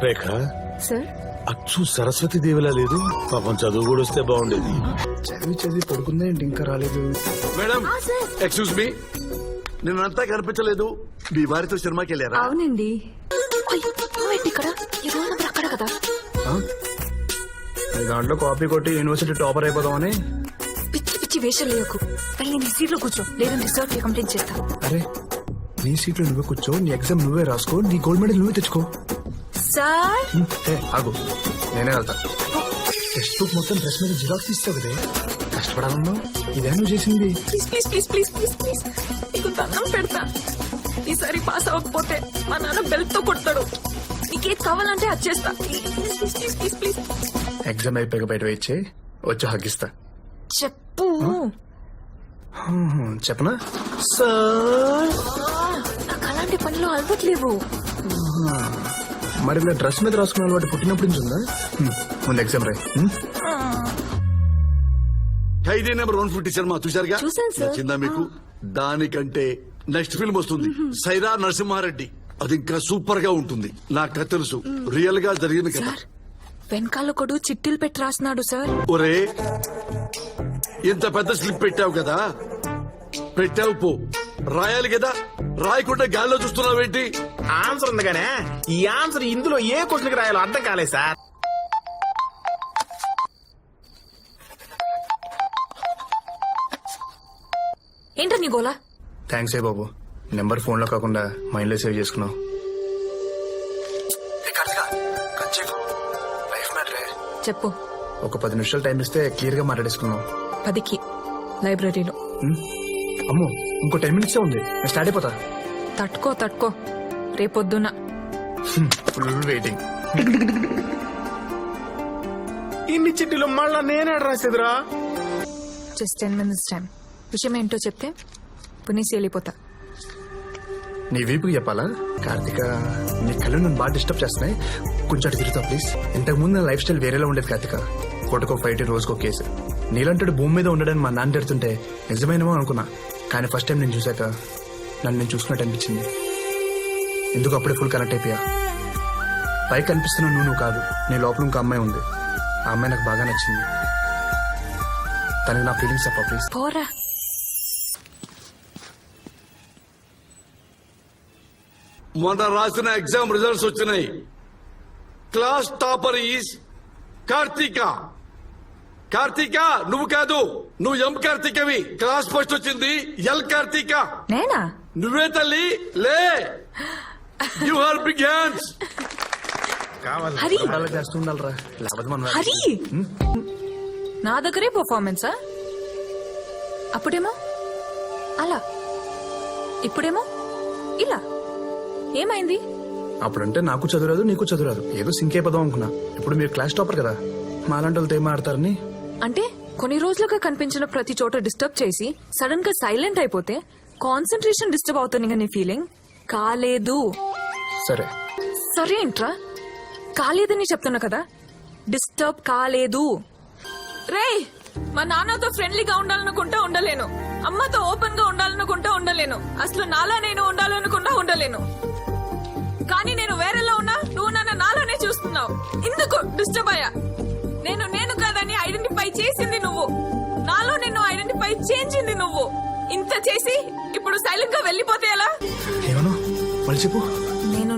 రేఖ sir అచ్చు సరస్వతి దేవిలా లేదు. పాపం చదువు కూడా వస్తే బాగుండేది. చదివి పడుకుందా ఏంటి ఇంకా రాలేదు? మేడం ఎక్స్క్యూజ్ మీ, నిన్నంతా కనిపించలేదు. మీ వారితో సినిమాకి వెళ్ళారా? అవునండి. ఇక్కడ ఈ రోల్ నెంబర్ అక్కడ కదా. దాంట్లో కాపీ కొట్టి యూనివర్సిటీ టాపర్ అయిపోదామని. పిచ్చి పిచ్చి వేషాలు లేకు. వెళ్ళి నీ సీట్ లో కూర్చో, లేదంటే సార్ కంప్లైంట్ చేస్తా. అరే నీ సీట్లో నువ్వే కూర్చో, నీ ఎగ్జామ్ నువ్వే రాసుకో, నీ గోల్డ్ మెడల్ నువ్వే తెచ్చుకో. సార్ ఆగు, నేనే వెళ్తా. టెక్స్ట్ బుక్ మొత్తం డ్రెస్ మీద జిరాక్స్ తీస్తావు కదే, కష్టపడాలన్నా ఇదే నువ్వు చేసింది. Please please please please please please నీకు దండం పెడతా. ఈసారి పాస్ అవ్వకపోతే మా నాన్న బెల్ట్ తో కొడతాడు. నీకేది కావాలంటే అది చేస్తా. Please please please please. Exam అయిపోయాక బయట వచ్చి వచ్చి హగ్గిస్తా. చెప్పు. చెప్పనా? నాకు అలాంటి పనిలో అలవట్లేవు. మరి ఇలా డ్రెస్ మీద రాసుకున్న అలవాటు పుట్టినప్పుడు నుంచి ఉందా? ముందు ఎగ్జామ్ రాయి. ఖైదీ నెంబర్ 150 సినిమా చూశారుగా? చూశాను సార్. నచ్చిందా మీకు? దానికంటే నెక్స్ట్ ఫిల్మ్ వస్తుంది, సైరా నరసింహారెడ్డి. అది ఇంకా సూపర్ గా ఉంటుంది. నాకు తెలుసు, రియల్ గా జరిగింది కదా. వెనకాలొకడు చిట్టీలు పెట్టి రాస్తున్నాడు సార్. ఒరే, ఇంత పెద్ద స్లిప్ పెట్టావు కదా, పెట్టావు పో, రాయాలి కదా. రాయకుండా గాల్లో చూస్తున్నావేంటి? ఆన్సర్ ఉంది కానీ ఈ ఆన్సర్ ఇందులో ఏ క్వశ్చన్కి రాయాలో అర్థం కాలేదు సార్. ఏంటో నీ గోలా? థ్యాంక్స్ ఏ బాబు, నెంబర్ ఫోన్ లో కాకుండా మైండ్ లో సేవ్ చేసుకున్నావు. చెప్పు. ఒక 10 నిమిషాలు టైం ఇస్తే క్లియర్ గా మాట్లాడేసుకున్నావు. 10కి లైబ్రరీలో. అమ్మో, ఇంకో 10 మినిట్స్ ఉంది, నేను స్టార్ట్ అయిపోతా. తట్టుకో రేపొద్దున. Full waiting. ఇన్ని చిట్టీలు మళ్ళా నేనే రాసేదిరా. Just 10 minutes time. విషయం ఏంటో చెప్తే పునీసి వెళ్ళిపోతా. నీ వీపుకి చెప్పాలా? కార్తిక, నీ కళ్ళు నన్ను బాగా డిస్టర్బ్ చేస్తున్నాయి, కొంచెం అటు తిరుగుతావు ప్లీజ్. ఇంతకు ముందు నా లైఫ్ స్టైల్ వేరేలా ఉండేది కార్తిక. కోటకో ఫైట్, రోజుకో కేసు. నీలంటాడు భూమి మీద ఉండడానికి మా నాన్న తిడుతుంటే నిజమైనమో అనుకున్నా, కానీ ఫస్ట్ టైం నేను చూశాక నన్ను నేను చూసుకున్నట్టు అనిపించింది. ఎందుకు అప్పుడే ఫుల్ కనెక్ట్ అయిపోయా. పైకి కనిపిస్తున్నా నువ్వు కాదు, నీ లోపల ఇంకో అమ్మాయి ఉంది. ఆ అమ్మాయి నాకు బాగా నచ్చింది. తనకి నా ఫీలింగ్స్ చెప్పా ప్లీజ్. పోరా. మొన్న రాసిన ఎగ్జామ్ రిజల్ట్స్ వచ్చినాయి. Class topper is Karthika. Karthika నువ్వు కాదు, నువ్వు ఎం కార్తీకవి. క్లాస్ ఫస్ట్ వచ్చింది ఎల్ కార్తీక. నేనా? నువ్వే తల్లి, లే. You have big hands. హరి చేస్తూ ఉండాలరా, లేకపోతే మనం హరి నా దగ్గరే పర్ఫార్మెన్సా? అప్పుడేమో అలా, ఇప్పుడేమో ఇలా. ఏమైంది? అప్పుడంటే నాకు చదువురాదు, నీకు చదువురాదు, ఏదో సింక్ అయిపోదాం అనుకున్నా. ఇప్పుడు మీరు క్లాస్ టాపర్ కదా, మాలాంటి వాళ్ళతో ఏం ఆడతారని. అంటే కొన్ని రోజులుగా కనిపించిన ప్రతి చోట డిస్టర్బ్ చేసి సడన్ గా సైలెంట్ అయిపోతే కాన్సన్ట్రేషన్ డిస్టర్బ్ అవుతుంది. నీ ఫీలింగ్ కాలేదు. సరే సరే ఏంట్రా? కాలేదని చెప్తున్నా కదా, డిస్టర్బ్ కాలేదు. రేయ్, మా నాన్నతో ఫ్రెండ్లీగా ఉండాలనుకుంటా ఉండలేను, అమ్మతో ఓపెన్ గా ఉండాలనుకుంటా ఉండలేను, అసలు నాలా నేను ఉండాలనుకుంటా ఉండలేను. కానీ నేను వేరేలా ఉన్నా, నువ్వు నన్ను నాలోనే చూస్తున్నావు. ఎందుకు డిస్టర్బ్ అయ్యా? నేను కాదని ఐడెంటిఫై చేసింది నువ్వు, నాలో నిన్ను ఐడెంటిఫై చేయించింది నువ్వు. ఇంత చేసి ఇప్పుడు సైలెంట్ గా వెళ్ళిపోతే ఎలా? ఏమను మళ్ళీ చెప్పు.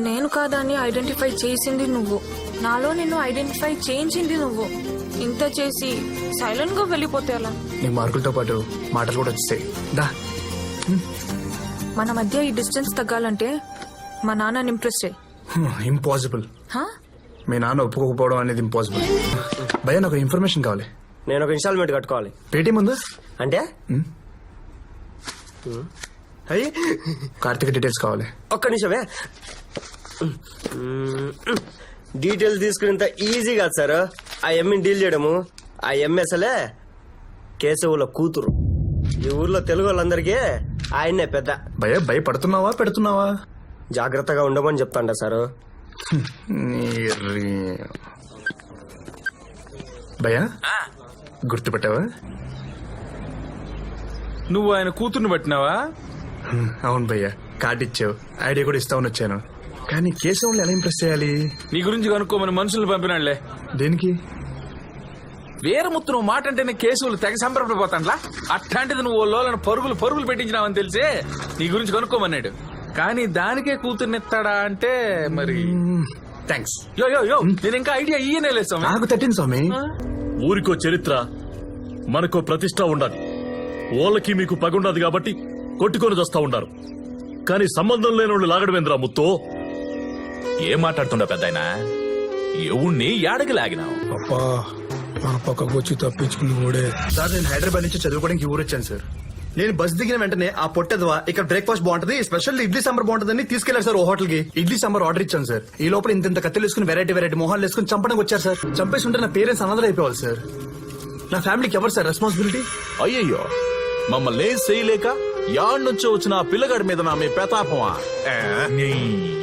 నేను కాదని ఐడెంటిఫై చేసింది నువ్వు, నాలో నిన్ను ఐడెంటిఫై చేయించింది నువ్వు. ఇంత చేసి సైలెంట్ గా వెళ్ళిపోతే ఎలా? నీకు మార్కులతో పాటు మాటలు కూడా వచ్చేసాయి. దా, మన మధ్య ఈ డిస్టెన్స్ తగ్గాలంటే మా నాన్నని ఇంప్రెస్ చేయి. ఇంపాసిబుల్. హా? మీ నాన్న ఒప్పుకోకపోవడం అనేది ఇంపాసిబుల్. భయ్యా, నాకు ఇన్ఫర్మేషన్ కావాలి. నేను ఒక ఇన్స్టాల్మెంట్ కట్టుకోవాలి. పేటీఎం ఉందా? అంటే అయ్యి కార్తిక డీటెయిల్స్ కావాలి. ఒక్క నిమిషమే. డీటెయిల్స్ తీసుకునేంత ఈజీ కాదు సార్ ఆ ఎమ్మిని డీల్ చేయడము. ఆ ఎంఎస్ఎలే కేశవుల కూతురు. ఈ ఊర్లో తెలుగు వాళ్ళందరికీ ఆయన్నే పెద్ద. భయపడుతున్నావా పెడుతున్నావా? జాగ్రత్తగా ఉండమని చెప్తాండ సారు. భయ్యా, గుర్తుపెట్టావా? నువ్వు ఆయన కూతుర్ని పట్టినావా? అవును భయ్యా, కార్డు ఇచ్చావు, ఐడియా కూడా ఇస్తామని వచ్చాను. కానీ కేశవుని ఎలా ఇంప్రెస్ చేయాలి? నీ గురించి కనుక్కోమని మనుషులు పంపినాళ్లే. దేనికి? వీరముత్తు నువ్వు మాట అంటేనే కేసులు తెగ సంబరపడిపోతాండ్లా. అట్లాంటిది నువ్వు లోలను పరుగులు పెట్టించినావని తెలిసే నీ గురించి కనుక్కోమన్నాడు. కానీ దానికే కూతుర్నిస్తాడా అంటే మరి థ్యాంక్స్. యో యో యో నేను ఇంకా ఐడియా ఇయ్యనే లేదు స్వామి. నాకు తట్టింది స్వామి. ఊరికో చరిత్ర, మనకో ప్రతిష్ట ఉండాలి. వాళ్ళకి మీకు పగుండదు కాబట్టి కొట్టుకొని వస్తా ఉండారు. కానీ సంబంధం లేని వాళ్ళు లాగడమేంద్రా ముత్తో? ఏం మాట్లాడుతుండ పెద్దాయన? ఎవణ్ణి యాడకి లాగినావు? అప్పా మన పక్కకు వచ్చి తప్పించుకుని కూడా సార్ నేను హైదరాబాద్ నుంచి చదువుకోవడానికి ఊరు వచ్చాను సార్. నేను బస్ దిగిన వెంటనే ఆ పొట్టెదవా ఇక్కడ బ్రేక్ఫాస్ట్ బాగుంటది, స్పెషల్ ఇడ్లీ సాంబార్ బాగుంటుందని తీసుకెళ్లారు సార్ ఓ హోటల్ కి. ఇడ్లీ సాంబార్ ఆర్డర్ ఇచ్చాను సార్. ఈ లోపల ఇంత కత్తెలు వేసుకుని వెరైటీ మొహాలు వేసుకుని చంపడానికి వచ్చారు సార్. చంపేసి ఉంటే నా పేరెంట్స్ అనాథలు అయిపోవాలి సార్. నా ఫ్యామిలీకి ఎవరు సార్ రెస్పాన్సిబిలిటీ? అయ్యయ్యో, మమ్మల్ని ఏం చేయలేక యాడ్ నుంచి వచ్చిన ఆ పిల్లగాడి మీద నా మీ పెతాపమా?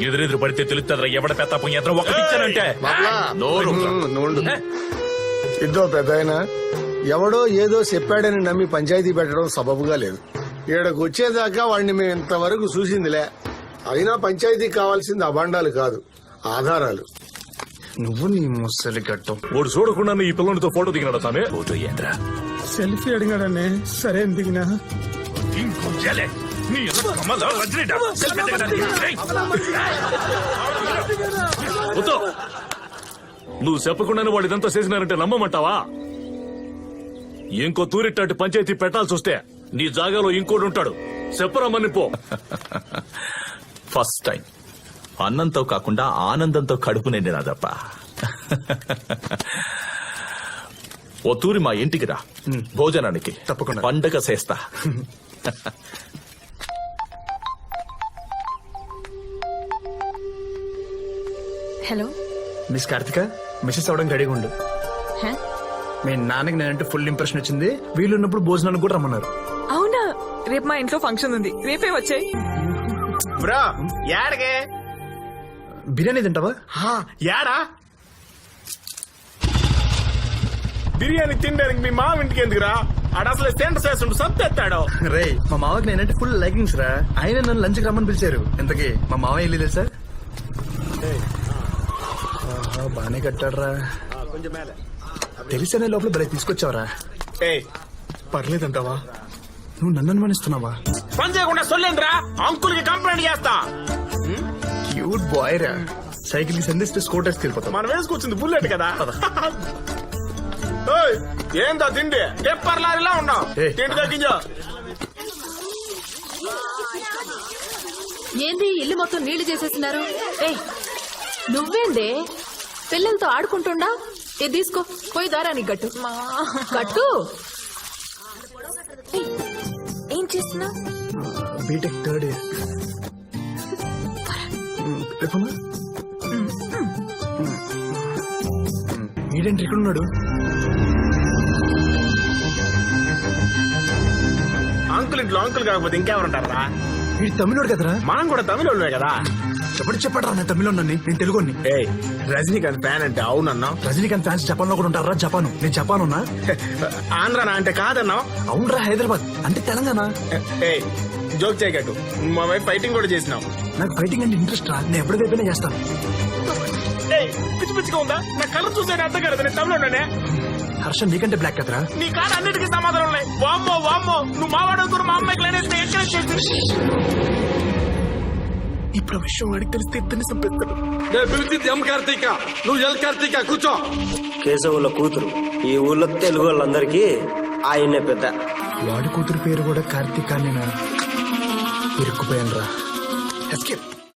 ఎదురెదురు పడితే తెలుస్తుందిరా ఎవడ పెతాపం ఎదురు ఒకటిచ్చానంటే నోరు. ఇద్దో పెద్దాయన, ఎవడో ఏదో చెప్పాడని నమ్మి పంచాయతీ పెట్టడం సబబుగా లేదు. ఈడకు వచ్చేదాకా వాడిని మేము ఇంతవరకు చూసిందిలే. అయినా పంచాయతీకి కావాల్సింది అభాండాలు కాదు, ఆధారాలు. నువ్వు నీ ముసలి గట్టం. వాడు చూడకుండా ఈ పిల్లలతో ఫోటో దిగినాడు తానే. ఫోటో ఏంద్రా? సెల్ఫీ అడిగాడనే, సరే దిగినా. నువ్వు చెప్పకుండానే వాడు ఇదంతా చేసినారంటే నమ్మమంటావా? ఇంకో తూరిట్టాటి పంచాయతీ పెట్టాల్సి వస్తే నీ జాగాలో ఇంకోటి ఉంటాడు. చెప్పరమ్మని పో. ఫస్ట్ టైం అన్నంతో కాకుండా ఆనందంతో కడుపు నిండినాదప్ప. ఓ తూరి మా ఇంటికి రా, భోజనానికి తప్పకుండా. పండగ చేస్తా. హలో మిస్ కార్తిక, మిస్సెస్ అవడానికి రెడీగా ఉండు. హే? మీ నాన్నకి నేనంటే ఫుల్ ఇంప్రెషన్ వచ్చింది. వీళ్ళున్నప్పుడు భోజనానికి కూడా రమ్మన్నారు. అవునా? రేపు మా ఇంట్లో ఫంక్షన్ ఉంది, రేపే వచ్చాయి. బ్రో యాడగే? బిర్యానీ తింటావా? యాడా బిర్యానీ తినడానికి మీ మామ ఇంటికి ఎందుకురా? ఆడ అసలు సెంటర్ చేస్తుండు సత్తెత్తాడు. రే, మా మావకి నేనంటే ఫుల్ లైకింగ్స్ రా. ఆయన నన్ను లంచ్కి రమ్మని పిలిచారు. ఇంతకీ మా మావ వెళ్ళి తెలుసా? బానే కట్టాడ్రా. తెలిసనే లోపల బలే తీసుకొచ్చావరా. పర్లేదంటావా? నువ్వు నన్ను అనుమానిస్తున్నావా? పని చేయకుండా సొల్లేంద్రా, అంకుల్ కి కంప్లైంట్ చేస్తా. క్యూట్ బాయ్ రా. సైకిల్ కి సంధిస్తే స్కూటర్స్కి వెళ్ళిపోతాం. మనం వేసుకొచ్చింది బుల్లెట్ కదా. ఓయ్, ఏందా తిండి? టెప్పర్ లారీలా ఉన్నావు. ఏయ్. తిండి తగ్గించో. ఏంది ఇల్లు మొత్తం నీళ్లు చేసేస్తున్నారు? ఏయ్, నువ్వేందే పిల్లలతో ఆడుకుంటుండా? ఇది తీసుకో, పోయి దారానికి గట్టు. కట్టు. ఏం చేస్తున్నా? BTech third year. వీడేంటి ఇక్కడ ఉన్నాడు? అంకుల్ ఇంట్లో అంకుల్ కాకపోతే ఇంకెవరుంటారా? వీడు తమిళోడు కదరా. మనం కూడా తమిళ కదా. చెప్పడరా నేను తమిళోడిని, నేను తెలుగుని. ఏయ్, రజనీకాంత్ ఫ్యాన్ అంటే అవునన్నా? రజనీకాంత్ ఫ్యాన్స్ జపాన్ లో కూడా ఉంటారా? జపాను, నేను జపాన్ ఉన్నా. ఆంధ్రానా అంటే కాదన్నా? అవునరా, హైదరాబాద్ అంటే తెలంగాణ. ఏయ్, జోక్ చేయకట్టు. మా వైపు ఫైటింగ్ కూడా చేసినావు. నాకు ఫైటింగ్ అంటే ఇంట్రెస్ట్ రా. నేను ఎప్పటికైనా చేస్తాను. ఏయ్, పిచ్చి పిచ్చిగా ఉందా? నా కళ్ళు చూసేది అర్థం కాదు. నేను తమిళ హర్ష నీకంటే బ్లాక్ కదరా. నీ కాడ అన్నిటికీ సమాధానం ఉన్నాయి. వామ్మో వామ్మో, నువ్వు మా వాడు మా అమ్మాయికి లేనేస్తే ఎంకరేజ్ చేసి. ఇప్పుడు ఆ విషయం వాడికి తెలిస్తే ఇద్దరిని చంపేస్తాడు. పిలిచింది ఎం కార్తీక, నువ్వు ఎల్ కార్తీక కూర్చో. కేశవుల కూతురు. ఈ ఊళ్ళో తెలుగు వాళ్ళందరికీ ఆయనే పెద్ద. వాడి కూతురు పేరు కూడా కార్తీక. నేను ఇరుక్కుపోయాను రా.